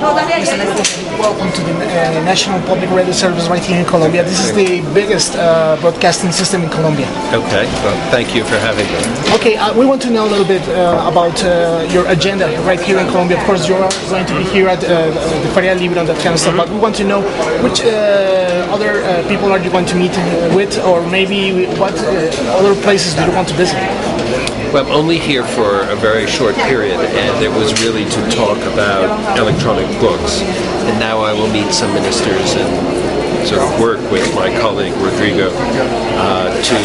Mr. Negroponte, welcome to the National Public Radio Service right here in Colombia. This is the biggest broadcasting system in Colombia. Okay, well, thank you for having me. Okay, we want to know a little bit about your agenda right here in Colombia. Of course, you're going to be here at the Feria Libre and that kind of stuff, but we want to know which other people are you going to meet with, or maybe what other places do you want to visit? Well, I'm only here for a very short period, and it was really to talk about electronic books. And now I will meet some ministers and sort of work with my colleague Rodrigo to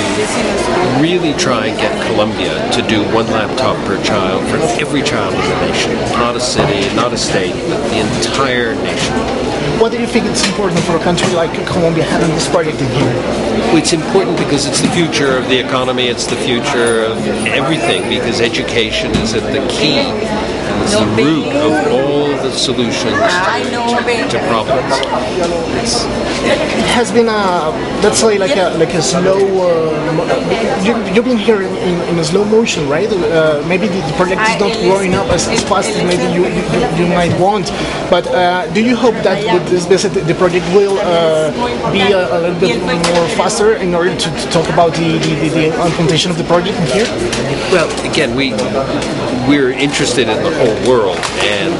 really try and get Colombia to do one laptop per child for every child in the nation. Not a city, not a state, but the entire nation. What do you think it's important for a country like Colombia having this project in here? Well, it's important because it's the future of the economy, it's the future of everything, because education is at the key, and it's the root of all the solutions to problems. It has been let's say like a slow. You've been here in a slow motion, right? Maybe the project is not growing up as fast as maybe you might want. But do you hope that with this visit the project will be a little bit more faster in order to talk about the implementation of the project in here? Well, again, we're interested in the whole world, and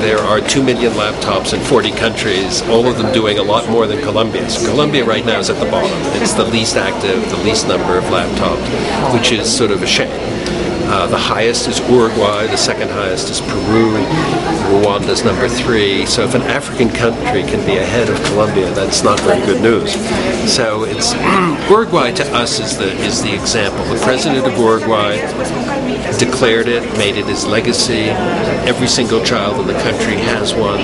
there are 2 million laptops in 40 countries, all of them doing a lot more than Colombia. So Colombia right now is at the bottom. It's the least active, the least number of laptops, which is sort of a shame. The highest is Uruguay, the second highest is Peru, Rwanda's number 3. So if an African country can be ahead of Colombia, that's not very good news. So it's Uruguay to us is the example. The president of Uruguay declared it, made it his legacy. Every single child in the country has one.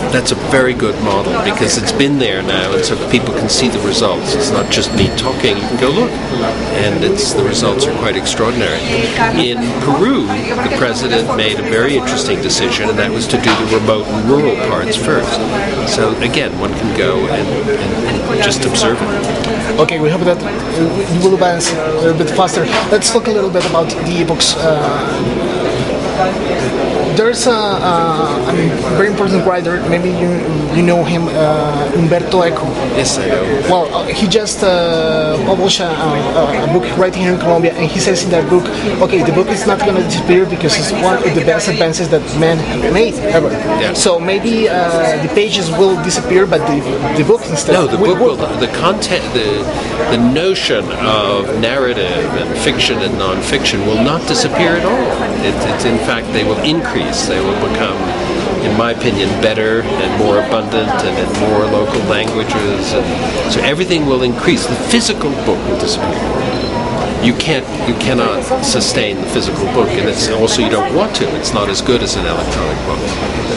That's a very good model because it's been there now, and so people can see the results. It's not just me talking. You can go look, and the results are quite extraordinary. In Peru, the president made a very interesting decision, and that was to do the remote and rural parts first. So again, one can go and just observe it. Okay, we hope that you will advance a little bit faster. Let's talk a little bit about the ebooks. There's a very important writer, maybe you know him, Humberto Eco. Yes, I know. Well, he just published a book right here in Colombia, and he says in that book, okay, the book is not going to disappear because it's one of the best advances that man have made ever. Yeah. So maybe the pages will disappear, but the book instead. No, the book will. The content, the notion of narrative and fiction and non-fiction will not disappear at all. It's in fact, they will increase. They will become, in my opinion, better and more abundant and in more local languages. And so everything will increase. The physical book will disappear. You cannot sustain the physical book, and it's also you don't want to. It's not as good as an electronic book.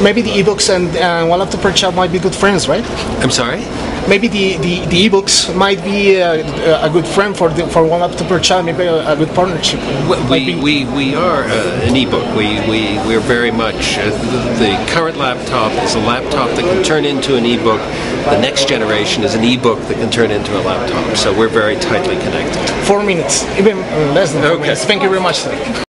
Maybe the ebooks and one laptop per child might be good friends, right? I'm sorry? Maybe the ebooks might be a good friend for one laptop per child. Maybe a good partnership. We are an ebook. We're very much the current laptop is a laptop that can turn into an ebook. The next generation is an ebook that can turn into a laptop. So we're very tightly connected. 4 minutes, even less than 4 minutes. Thank you very much, sir.